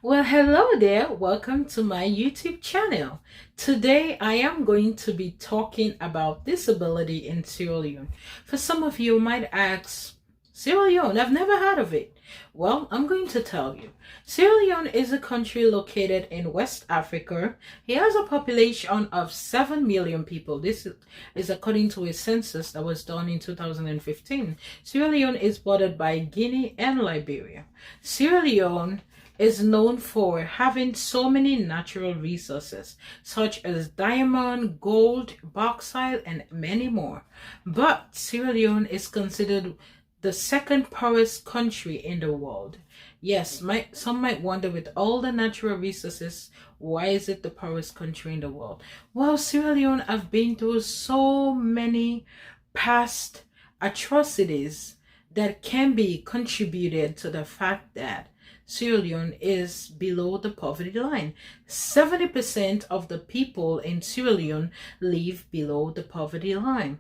Well, hello there. Welcome to my YouTube channel. Today, I am going to be talking about disability in Sierra Leone. For some of you might ask, Sierra Leone, I've never heard of it. Well, I'm going to tell you. Sierra Leone is a country located in West Africa. It has a population of 7 million people. This is according to a census that was done in 2015. Sierra Leone is bordered by Guinea and Liberia. Sierra Leone is known for having so many natural resources such as diamond, gold, bauxite, and many more. But Sierra Leone is considered the second poorest country in the world. Yes, some might wonder, with all the natural resources, why is it the poorest country in the world? Well, Sierra Leone have been through so many past atrocities that can be contributed to the fact that Sierra Leone is below the poverty line. 70% of the people in Sierra Leone live below the poverty line.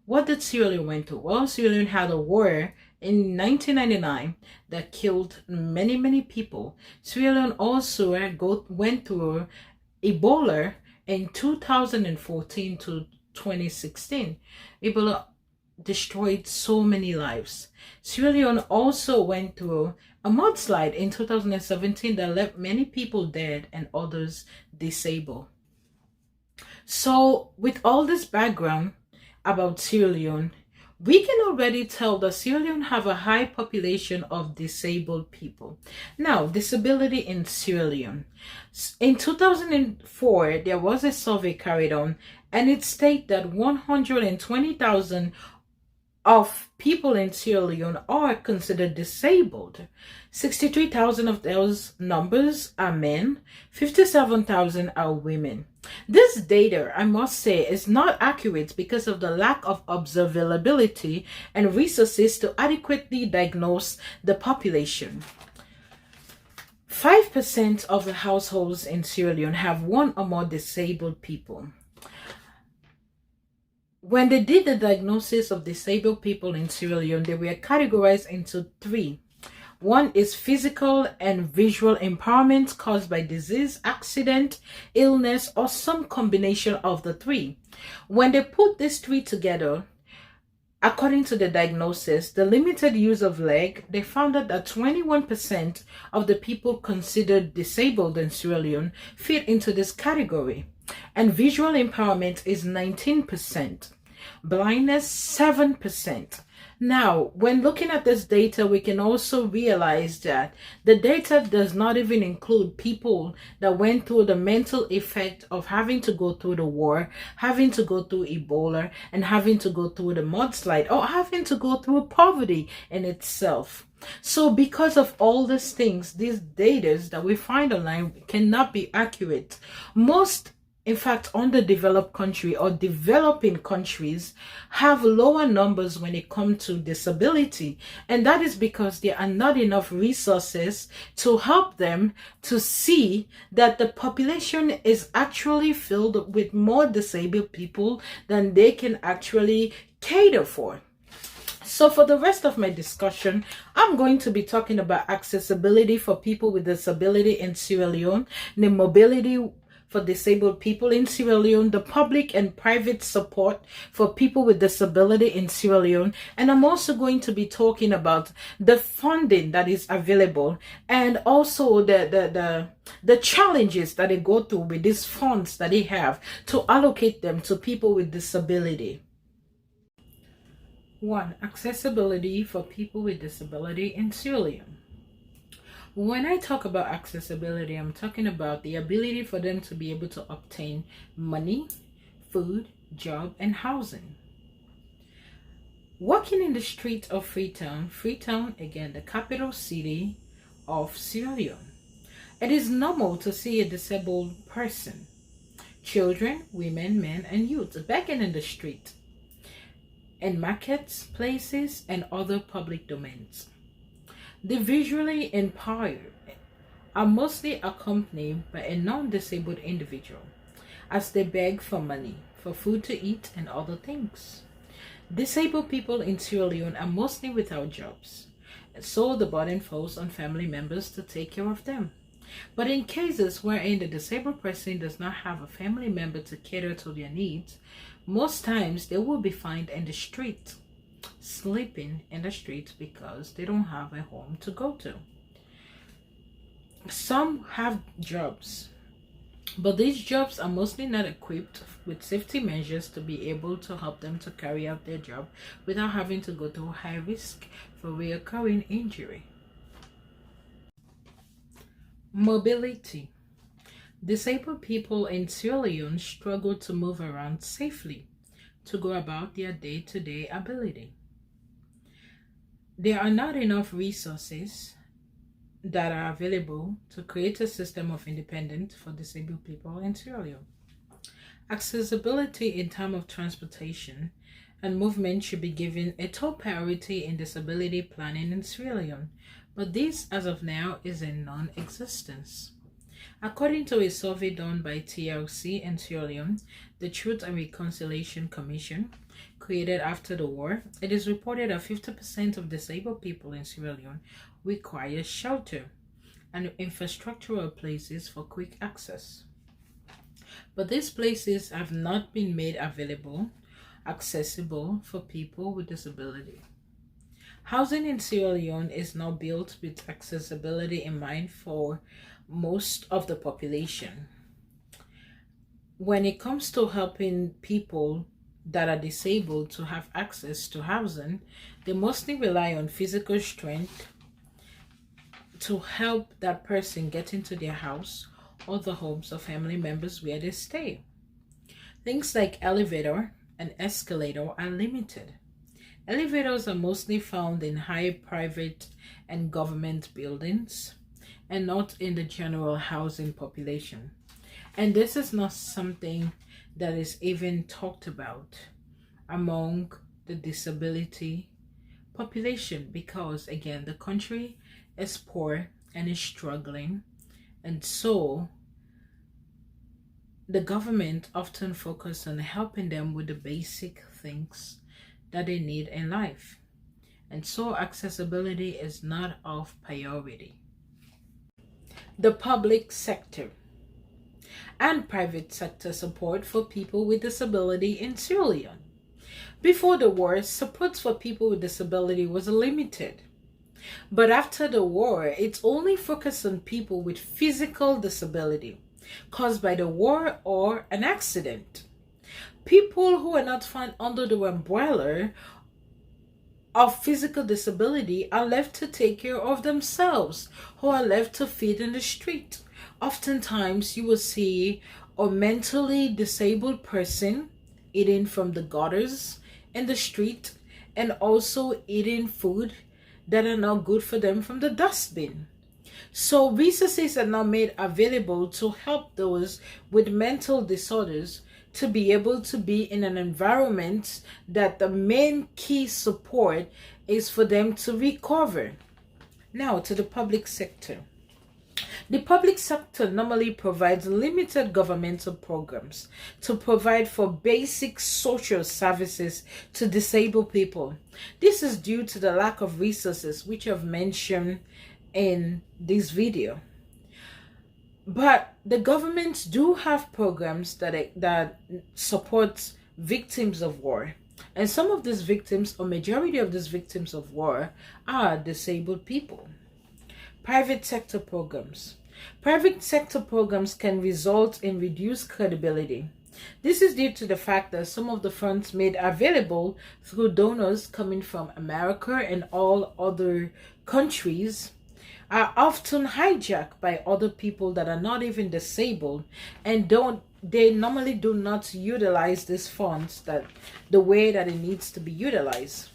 What did Sierra Leone went through? Well, Sierra Leone had a war in 1999 that killed many people. Sierra Leone also went through Ebola in 2014 to 2016. Ebola destroyed so many lives. Sierra Leone also went through a mudslide in 2017 that left many people dead and others disabled. So with all this background about Sierra Leone, we can already tell that Sierra Leone have a high population of disabled people. Now, disability in Sierra Leone. In 2004, there was a survey carried on, and it stated that 120,000 of people in Sierra Leone are considered disabled. 63,000 of those numbers are men, 57,000 are women. This data, I must say, is not accurate because of the lack of observability and resources to adequately diagnose the population. 5% of the households in Sierra Leone have one or more disabled people. When they did the diagnosis of disabled people in Sierra Leone, they were categorized into three. One is physical and visual impairment caused by disease, accident, illness, or some combination of the three. When they put these three together, according to the diagnosis, the limited use of leg, they found out that 21% of the people considered disabled in Sierra Leone fit into this category. And visual impairment is 19%. Blindness, 7%. Now, when looking at this data, we can also realize that the data does not even include people that went through the mental effect of having to go through the war, having to go through Ebola, and having to go through the mudslide, or having to go through poverty in itself. So because of all these things, these data that we find online cannot be accurate. Most, in fact, underdeveloped country or developing countries have lower numbers when it comes to disability. And that is because there are not enough resources to help them to see that the population is actually filled with more disabled people than they can actually cater for. So for the rest of my discussion, I'm going to be talking about accessibility for people with disability in Sierra Leone, the mobility for disabled people in Sierra Leone, the public and private support for people with disability in Sierra Leone, and I'm also going to be talking about the funding that is available and also the challenges that they go through with these funds that they have to allocate them to people with disability. 1. Accessibility for people with disability in Sierra Leone. When I talk about accessibility, I'm talking about the ability for them to be able to obtain money, food, job, and housing. Walking in the streets of Freetown, again, the capital city of Sierra Leone, it is normal to see a disabled person, children, women, men, and youth begging in the street, in markets, places, and other public domains. The visually impaired are mostly accompanied by a non-disabled individual as they beg for money, for food to eat, and other things. Disabled people in Sierra Leone are mostly without jobs, so the burden falls on family members to take care of them. But in cases wherein the disabled person does not have a family member to cater to their needs, most times they will be found in the street, sleeping in the streets because they don't have a home to go to. Some have jobs, but these jobs are mostly not equipped with safety measures to be able to help them to carry out their job without having to go through high risk for recurring injury. Mobility. Disabled people in Sierra Leone struggle to move around safely to go about their day-to-day ability. There are not enough resources that are available to create a system of independence for disabled people in Sierra Leone. Accessibility in terms of transportation and movement should be given a top priority in disability planning in Sierra Leone, but this, as of now, is in non-existence. According to a survey done by TLC in Sierra Leone, the Truth and Reconciliation Commission, created after the war, it is reported that 50% of disabled people in Sierra Leone require shelter and infrastructural places for quick access. But these places have not been made accessible for people with disability. Housing in Sierra Leone is now built with accessibility in mind for most of the population. When it comes to helping people that are disabled to have access to housing, they mostly rely on physical strength to help that person get into their house or the homes of family members where they stay. Things like elevator and escalator are limited. Elevators are mostly found in high private and government buildings and not in the general housing population. And this is not something that is even talked about among the disability population because, again, the country is poor and is struggling, and so the government often focuses on helping them with the basic things that they need in life, and so accessibility is not of priority. The public sector and private sector support for people with disability in Sierra Leone. Before the war, support for people with disability was limited. But after the war, it's only focused on people with physical disability caused by the war or an accident. People who are not found under the umbrella of physical disability are left to take care of themselves, who are left to feed in the street. Oftentimes, you will see a mentally disabled person eating from the gutters in the street and also eating food that are not good for them from the dustbin. So resources are now made available to help those with mental disorders to be able to be in an environment that the main key support is for them to recover. Now to the public sector. The public sector normally provides limited governmental programs to provide for basic social services to disabled people. This is due to the lack of resources which I've mentioned in this video. But the governments do have programs that support victims of war. And some of these victims, or majority of these victims of war, are disabled people. Private sector programs. Private sector programs can result in reduced credibility. This is due to the fact that some of the funds made available through donors coming from America and all other countries are often hijacked by other people that are not even disabled, and they normally do not utilize these funds the way that it needs to be utilized.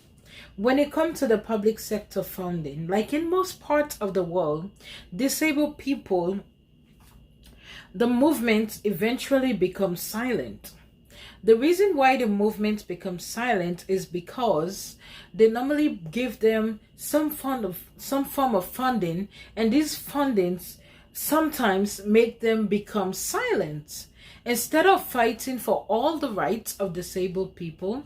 When it comes to the public sector funding, like in most parts of the world, disabled people, the movement eventually becomes silent. The reason why the movement becomes silent is because they normally give them some form of funding, and these fundings sometimes make them become silent. Instead of fighting for all the rights of disabled people,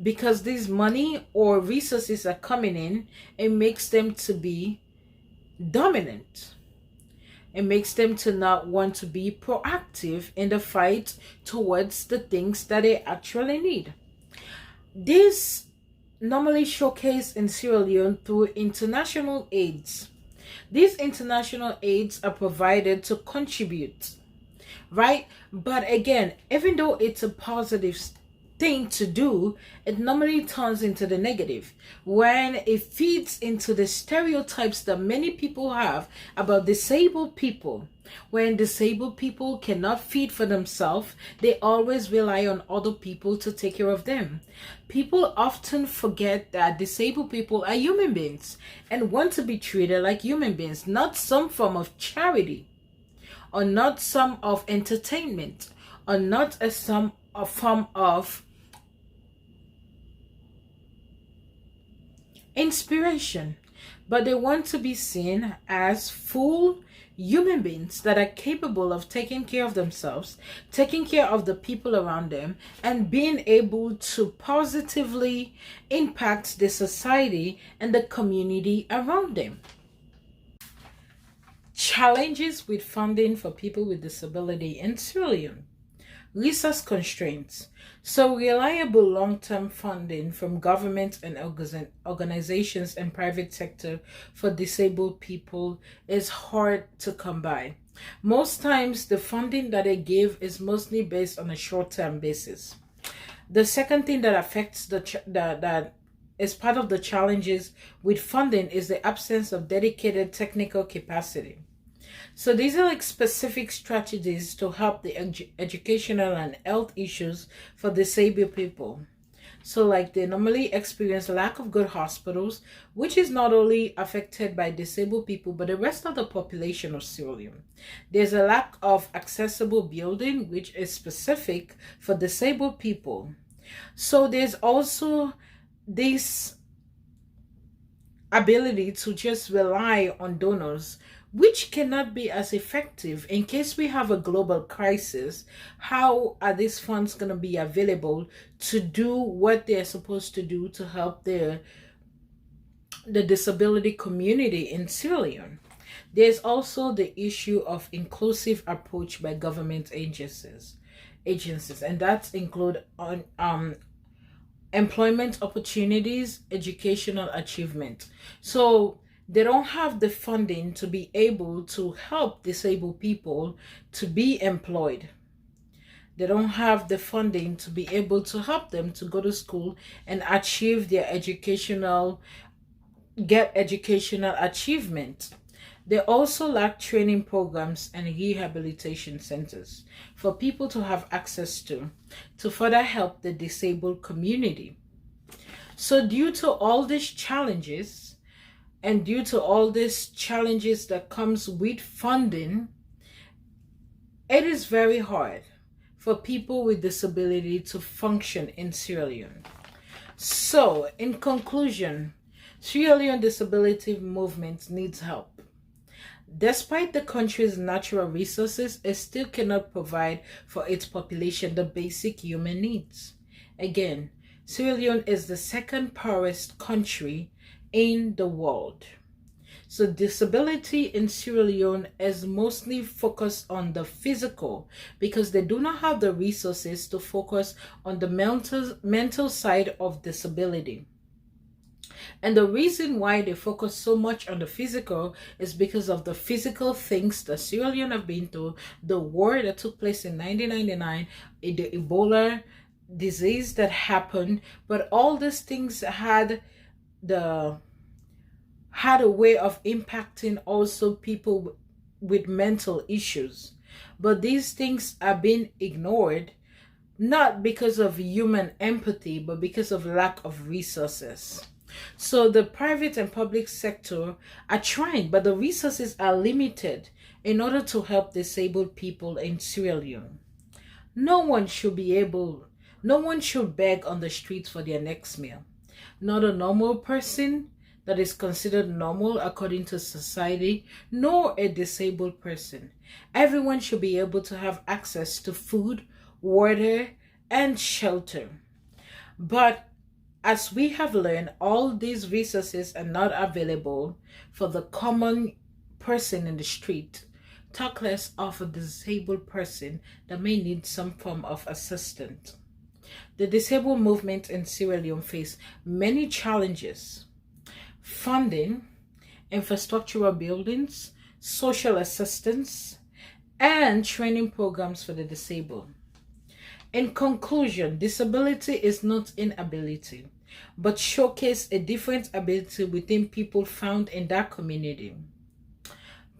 because this money or resources are coming in, it makes them to be dominant. It makes them to not want to be proactive in the fight towards the things that they actually need. This normally showcased in Sierra Leone through international aids. These international aids are provided to contribute, right? But again, even though it's a positive thing to do, it normally turns into the negative when it feeds into the stereotypes that many people have about disabled people. When disabled people cannot feed for themselves, they always rely on other people to take care of them. People often forget that disabled people are human beings and want to be treated like human beings, not some form of charity, or not some of entertainment, or not a form of inspiration, but they want to be seen as full human beings that are capable of taking care of themselves, taking care of the people around them, and being able to positively impact the society and the community around them. Challenges with funding for people with disability in Sierra Leone. Resource constraints. So reliable long-term funding from government and organizations and private sector for disabled people is hard to come by. Most times the funding that they give is mostly based on a short-term basis. The second thing that affects that is part of the challenges with funding is the absence of dedicated technical capacity. So these are like specific strategies to help the educational and health issues for disabled people. So like they normally experience lack of good hospitals, which is not only affected by disabled people, but the rest of the population of Sierra Leone. There's a lack of accessible building, which is specific for disabled people. So there's also this ability to just rely on donors, which cannot be as effective in case we have a global crisis. How are these funds going to be available to do what they're supposed to do to help the disability community in Sierra Leone? There's also the issue of inclusive approach by government agencies, and that include employment opportunities, educational achievement. So they don't have the funding to be able to help disabled people to be employed. They don't have the funding to be able to help them to go to school and achieve their get educational achievement. They also lack training programs and rehabilitation centers for people to have access to further help the disabled community. So due to all these challenges, and due to all these challenges that comes with funding, it is very hard for people with disability to function in Sierra Leone. So, in conclusion, Sierra Leone disability movement needs help. Despite the country's natural resources, it still cannot provide for its population the basic human needs. Again, Sierra Leone is the second poorest country in the world. So disability in Sierra Leone is mostly focused on the physical because they do not have the resources to focus on the mental side of disability. And the reason why they focus so much on the physical is because of the physical things that Sierra Leone have been through, the war that took place in 1999, the Ebola disease that happened, but all these things had a way of impacting also people with mental issues. But these things are being ignored, not because of human empathy, but because of lack of resources. So the private and public sector are trying, but the resources are limited in order to help disabled people in Sierra Leone. No one should beg on the streets for their next meal. Not a normal person that is considered normal according to society, nor a disabled person. Everyone should be able to have access to food, water, and shelter. But as we have learned, all these resources are not available for the common person in the street talk less of a disabled person that may need some form of assistance. The disabled movement in Sierra Leone face many challenges: funding, infrastructural buildings, social assistance, and training programs for the disabled. In conclusion, disability is not inability, but showcase a different ability within people found in that community.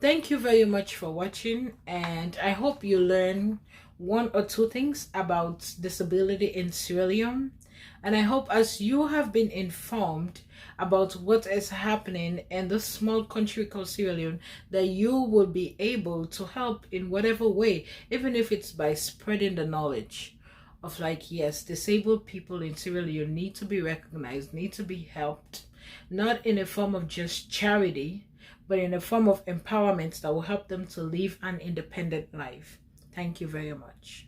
Thank you very much for watching, and I hope you learn one or two things about disability in Sierra Leone. And I hope as you have been informed about what is happening in this small country called Sierra Leone, that you will be able to help in whatever way, even if it's by spreading the knowledge of, like, yes, disabled people in Sierra Leone need to be recognized, need to be helped, not in a form of just charity, but in a form of empowerment that will help them to live an independent life. Thank you very much.